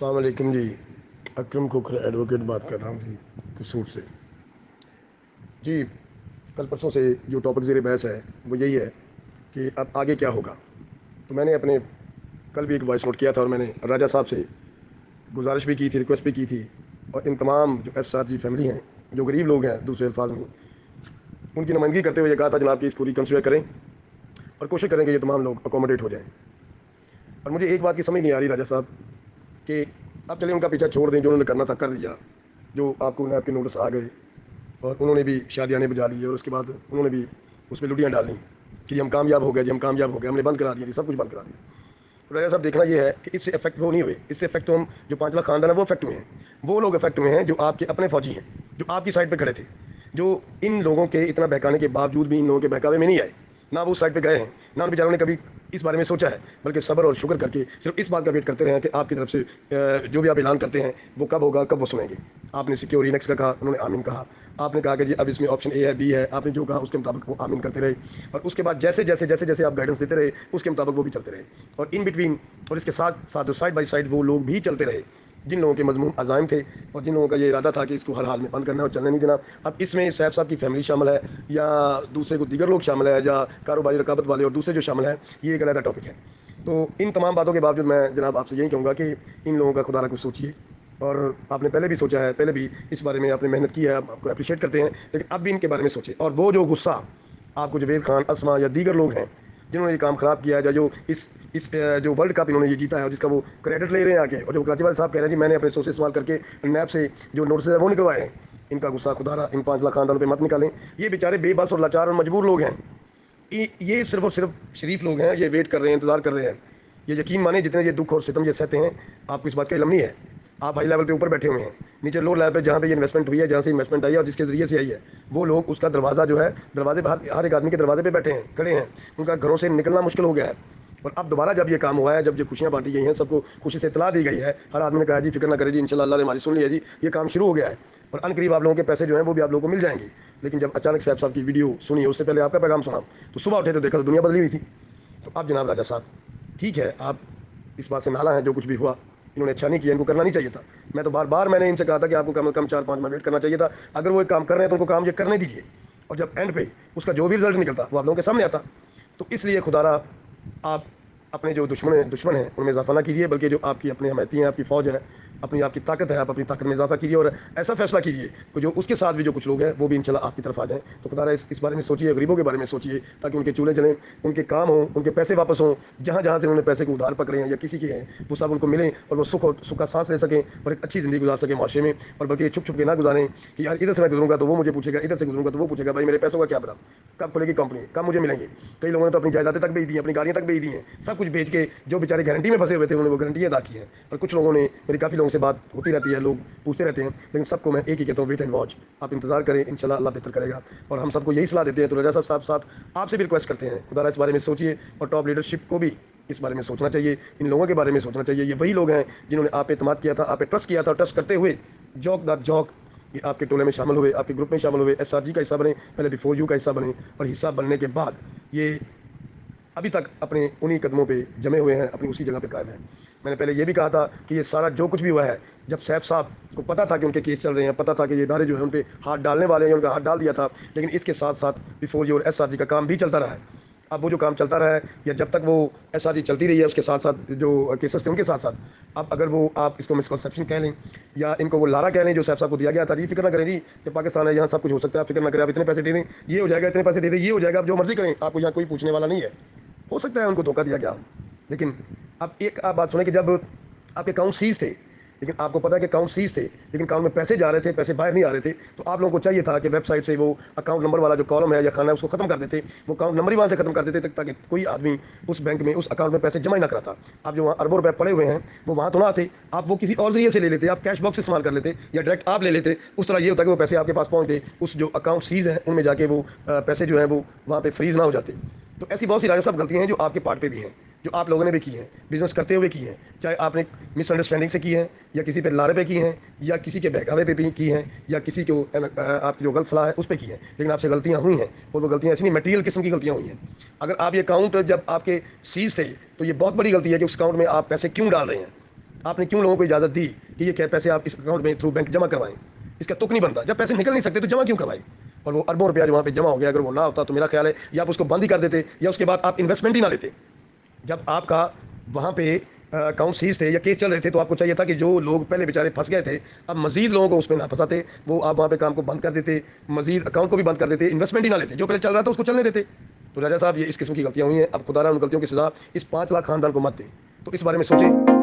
السلام علیکم جی. اکرم کھوکھر ایڈوکیٹ بات کر رہا ہوں جی قصور سے. جی کل پرسوں سے جو ٹاپک زیر بحث ہے وہ یہی ہے کہ اب آگے کیا ہوگا. تو میں نے اپنے کل بھی ایک وائس نوٹ کیا تھا اور میں نے راجہ صاحب سے گزارش بھی کی تھی, ریکویسٹ بھی کی تھی, اور ان تمام جو ایس آر جی فیملی ہیں, جو غریب لوگ ہیں دوسرے الفاظ میں, ان کی نمائندگی کرتے ہوئے یہ کہا تھا جناب کہ اس کو ریکنسیڈر کریں اور کوشش کریں کہ یہ تمام لوگ اکوموڈیٹ ہو جائیں. اور مجھے ایک بات کی سمجھ نہیں آ رہی راجہ صاحب کہ اب چلیں ان کا پیچھا چھوڑ دیں, جو انہوں نے کرنا تھا کر دیا, جو آپ کو نیب کے نوٹس آ گئے اور انہوں نے بھی شادیاں بجا لی اور اس کے بعد انہوں نے بھی اس پہ لٹیاں ڈالیں کہ ہم کامیاب ہو گئے جی, ہم کامیاب ہو گئے, ہم نے بند کرا دیا جی, سب کچھ بند کرا دیا. راجہ صاحب دیکھنا یہ ہے کہ اس سے افیکٹ وہ نہیں ہوئے, اس سے افیکٹ تو ہم جو 5 لاکھ خاندان ہیں وہ افیکٹ ہوئے ہیں. وہ لوگ افیکٹ ہوئے ہیں جو آپ کے اپنے فوجی ہیں, جو آپ کی سائڈ پہ کھڑے تھے, جو ان لوگوں کے اتنا بہکانے کے باوجود بھی ان لوگوں کے بہکاوے میں نہیں آئے, نہ وہ اس سائڈ پہ گئے ہیں, نہ ان بیچاروں نے کبھی اس بارے میں سوچا ہے, بلکہ صبر اور شکر کر کے صرف اس بات کا ویٹ کرتے رہے ہیں کہ آپ کی طرف سے جو بھی آپ اعلان کرتے ہیں وہ کب ہوگا, کب وہ سنیں گے. آپ نے سیکیور انیکس کا کہا, انہوں نے آمین کہا. آپ نے کہا کہ جی اب اس میں آپشن اے ہے, بی ہے, آپ نے جو کہا اس کے مطابق وہ آمین کرتے رہے, اور اس کے بعد جیسے جیسے جیسے جیسے آپ گائیڈنس دیتے رہے اس کے مطابق وہ بھی چلتے رہے. اور ان بٹوین اور اس کے ساتھ ساتھ سائڈ بائی سائڈ وہ لوگ بھی چلتے رہے جن لوگوں کے مضمون عزائم تھے اور جن لوگوں کا یہ ارادہ تھا کہ اس کو ہر حال میں بند کرنا ہے اور چلنے نہیں دینا. اب اس میں صاحب صاحب کی فیملی شامل ہے یا دوسرے کو دیگر لوگ شامل ہے یا کاروباری رقابت والے اور دوسرے جو شامل ہیں, یہ ایک علیحدہ ٹاپک ہے. تو ان تمام باتوں کے باوجود میں جناب آپ سے یہی کہوں گا کہ ان لوگوں کا خدا نہ کچھ سوچیے, اور آپ نے پہلے بھی سوچا ہے, پہلے بھی اس بارے میں آپ نے محنت کی ہے, آپ کو اپریشیٹ کرتے ہیں, لیکن اب بھی ان کے بارے میں سوچیں. اور وہ جو غصہ آپ کو جوید خان, اسما یا دیگر لوگ ہیں جنہوں نے یہ کام خراب کیا ہے, جو اس جو ورلڈ کپ انہوں نے یہ جیتا ہے اور جس کا وہ کریڈٹ لے رہے ہیں آگے, اور جو کراچی والے صاحب کہہ رہے ہیں جی میں نے اپنے سورسز استعمال کر کے نیب سے جو نوٹسز ہیں وہ نکلوائے ہیں, ان کا غصہ خدا را ان 5 لاکھ خاندانوں پہ مت نکالیں. یہ بیچارے بے بس اور لاچار اور مجبور لوگ ہیں. یہ صرف اور صرف شریف لوگ ہیں, یہ ویٹ کر رہے ہیں, انتظار کر رہے ہیں. یہ یقین مانیں جتنے یہ دکھ اور ستم یہ سہتے ہیں, آپ کو اس بات کا علم نہیں ہے. آپ ہائی لیول پہ اوپر بیٹھے ہوئے ہیں, نیچے لو لیول پہ جہاں پہ یہ انویسٹمنٹ ہوئی ہے, جہاں سے انویسٹمنٹ آئی ہے اور جس کے ذریعے سے آئی ہے, وہ لوگ اس کا دروازہ جو ہے دروازے پہ ہر ایک آدمی کے دروازے پہ بیٹھے ہیں, کھڑے ہیں. ان کا گھروں سے نکلنا مشکل ہو گیا ہے. اور اب دوبارہ جب یہ کام ہوا ہے, جب یہ خوشیاں بانٹی گئی ہیں, سب کو خوشی سے اطلاع دی گئی ہے, ہر آدمی نے کہا جی فکر نہ کرے جی انشاءاللہ اللہ نے ہماری سن لی ہے جی, یہ کام شروع ہو گیا ہے. اور ان قریب آپ لوگوں کے پیسے جو ہیں وہ بھی آپ لوگوں کو مل جائیں گے. لیکن جب اچانک صاحب کی ویڈیو سنی, اس سے پہلے آپ کا پیغام سنا, تو صبح اٹھے تو دیکھا تو دنیا بدلی ہوئی تھی. تو اب جناب راجہ صاحب ٹھیک ہے, آپ اس بات سے نالا ہیں, جو کچھ بھی ہوا انہوں نے اچھا نہیں کیا, ان کو کرنا نہیں چاہیے تھا. میں تو بار میں نے ان سے کہا تھا کہ آپ کو کم از کم 4-5 ماہ ویٹ کرنا چاہیے تھا. اگر وہ ایک کام کر رہے ہیں تو ان کو کام یہ کرنے دیجیے, اور جب اینڈ پہ اس کا جو بھی رزلٹ نکلتا وہ آپ لوگوں کے سامنے آتا. تو اس لیے خدا را آپ اپنے جو دشمن ہیں ان میں اضافہ نہ کیجیے, بلکہ جو آپ کی اپنے حمایتی ہیں, آپ کی فوج ہے, اپنی آپ کی طاقت ہے, آپ اپنی طاقت میں اضافہ کیجیے اور ایسا فیصلہ کیجیے کہ جو اس کے ساتھ بھی جو کچھ لوگ ہیں وہ بھی انشاءاللہ آپ کی طرف آ جائیں. تو خدا را اس بارے میں سوچیے, غریبوں کے بارے میں سوچیے, تاکہ ان کے چولہے جلیں, ان کے کام ہوں, ان کے پیسے واپس ہوں, جہاں جہاں سے انہوں نے پیسے کو ادھار پکڑے ہیں یا کسی کے ہیں وہ سب ان کو ملیں, اور وہ سکھ کا سانس لے سکیں اور ایک اچھی زندگی گزار سکیں معاشرے میں. اور بلکہ چھپ چھپ کے نہ گزاریں کہ یار ادھر سے میں گزروں گا تو وہ مجھے پوچھے گا, ادھر سے گزروں گا تو وہ پوچھے گا بھائی میرے پیسوں کا کیا بنا, کب کھلے گی کمپنی, کب مجھے ملیں گے. کئی لوگوں نے تو اپنی جائیدادیں تک بیچ دی ہیں, اپنی گاڑیاں تک بیچ دی ہیں, سب کچھ بیچ کے جو بیچارے گارنٹی میں پھنسے ہوئے تھے انہوں نے وہ گارنٹیاں ادا کی ہیں. اور کچھ لوگوں نے, میری کافی لوگوں سے بات ہوتی رہتی ہے, لوگ پوچھتے رہتے ہیں, لیکن سب کو میں ایک ہی کہتا ہوں ویٹ اینڈ واچ. آپ انتظار کریں, انشاءاللہ اللہ بہتر کرے گا. اور ہم سب کو یہی صلاح دیتے ہیں. تو رجا صاحب ساتھ آپ سے بھی ریکویسٹ کرتے ہیں, خدا را اس بارے میں سوچیے, اور ٹاپ لیڈرشپ کو بھی اس بارے میں سوچنا چاہیے, ان لوگوں کے بارے میں سوچنا چاہیے. یہ وہی لوگ ہیں جنہوں نے آپ پہ اعتماد کیا تھا, آپ پہ ٹرسٹ کیا تھا, اور ٹرسٹ کرتے ہوئے جوک دا جوک یہ آپ کے ٹولے میں شامل ہوئے, آپ کے گروپ میں شامل ہوئے, ایس آر جی کا حصہ بنے, پہلے بفور یو کا حصہ بنے, اور حصہ بننے کے بعد یہ ابھی تک اپنے انہی قدموں پہ جمے ہوئے ہیں, اپنی اسی جگہ پہ قائم ہیں. میں نے پہلے یہ بھی کہا تھا کہ یہ سارا جو کچھ بھی ہوا ہے, جب سیف صاحب کو پتا تھا کہ ان کے کیس چل رہے ہیں, پتا تھا کہ یہ ادارے جو ہیں ان پہ ہاتھ ڈالنے والے ہیں, ان کا ہاتھ ڈال دیا تھا, لیکن اس کے ساتھ ساتھ بفور یو اور ایس آر جی کا کام بھی چلتا رہا ہے. اب وہ جو کام چلتا رہا ہے, یا جب تک وہ ایس آر جی چلتی رہی ہے, اس کے ساتھ ساتھ جو کیسز تھے ان کے ساتھ ساتھ, اب اگر وہ آپ اس کو مسکنسیپشن کہہ لیں یا ان کو وہ لارا کہہ لیں جو سیف صاحب کو دیا گیا تھا, جی فکر نہ کریں جی کہ پاکستان ہے یہاں سب کچھ ہو سکتا ہے, فکر نہ کریں, آپ اتنے پیسے دے دیں یہ ہو جائے گا, اتنے پیسے دے دیں یہ ہو جائے گا, آپ جو مرضی کریں, آپ کو یہاں کوئی پوچھنے والا نہیں ہے. ہو سکتا ہے ان کو دھوکہ دیا گیا, لیکن اب ایک آپ بات سنیں کہ جب آپ کے اکاؤنٹ سیز تھے, لیکن آپ کو پتا ہے کہ اکاؤنٹ سیز تھے, لیکن اکاؤنٹ میں پیسے جا رہے تھے, پیسے باہر نہیں آ رہے تھے, تو آپ لوگوں کو چاہیے تھا کہ ویب سائٹ سے وہ اکاؤنٹ نمبر والا جو کالم ہے یا خانہ ہے اس کو ختم کر دیتے, وہ اکاؤنٹ نمبر ہی وہاں سے ختم کر دیتے تاکہ کوئی آدمی اس بینک میں اس اکاؤنٹ میں پیسے جمع ہی نہ کراتا. آپ جو وہاں اربوں روپے پڑے ہوئے ہیں وہ وہاں تو نہ آتے, آپ وہ کسی اور ذریعے سے لے لیتے, آپ کیش باکس استعمال کر لیتے یا ڈائریکٹ آپ لے لیتے. اس طرح یہ ہوتا کہ وہ پیسے آپ کے پاس پہنچتے, اس جو اکاؤنٹ سیز ہیں ان میں جا کے وہ پیسے جو ہیں وہ وہاں پہ فریز نہ ہو جاتے. تو ایسی بہت سی راجہ صاحب غلطیاں ہیں جو آپ کے پارٹ پہ بھی ہیں, جو آپ لوگوں نے بھی کی ہیں, بزنس کرتے ہوئے کی ہیں, چاہے آپ نے مس انڈرسٹینڈنگ سے کی ہیں, یا کسی پہ لارے پہ کی ہیں, یا کسی کے بہکاوے پہ بھی کی ہیں, یا کسی کو آپ کی جو غلط صلاح ہے اس پہ کی ہیں, لیکن آپ سے غلطیاں ہوئی ہیں, اور وہ غلطیاں ایسی نہیں میٹیریل قسم کی غلطیاں ہوئی ہیں. اگر آپ یہ اکاؤنٹ جب آپ کے سیز تھے تو یہ بہت بڑی غلطی ہے کہ اس اکاؤنٹ میں آپ پیسے کیوں ڈال رہے ہیں. آپ نے کیوں لوگوں کو اجازت دی کہ یہ کیا پیسے آپ اس اکاؤنٹ میں تھرو بینک جمع کروائیں؟ اس کا تک نہیں بنتا. جب پیسے نکل نہیں سکتے تو جمع کیوں کروائے؟ اور وہ اربوں روپیہ جو وہاں پہ جمع ہو گیا، اگر وہ نہ ہوتا تو میرا خیال ہے یا آپ اس کو بند ہی کر دیتے یا اس کے بعد آپ انویسٹمنٹ ہی نہ لیتے. جب آپ کا وہاں پہ اکاؤنٹ سیز تھے یا کیس چل رہے تھے تو آپ کو چاہیے تھا کہ جو لوگ پہلے بیچارے پھنس گئے تھے اب مزید لوگوں کو اس میں نہ پھنساتے، وہ آپ وہاں پہ کام کو بند کر دیتے، مزید اکاؤنٹ کو بھی بند کر دیتے، انویسٹمنٹ ہی نہ لیتے، جو پہلے چل رہا تھا اس کو چلنے دیتے. تو راجا صاحب یہ اس قسم کی غلطیاں ہوئی ہیں. اب خدا رحم ان غلطیوں کی سزا اس 5 لاکھ خاندان کو مت دے. تو اس بارے میں سوچیں.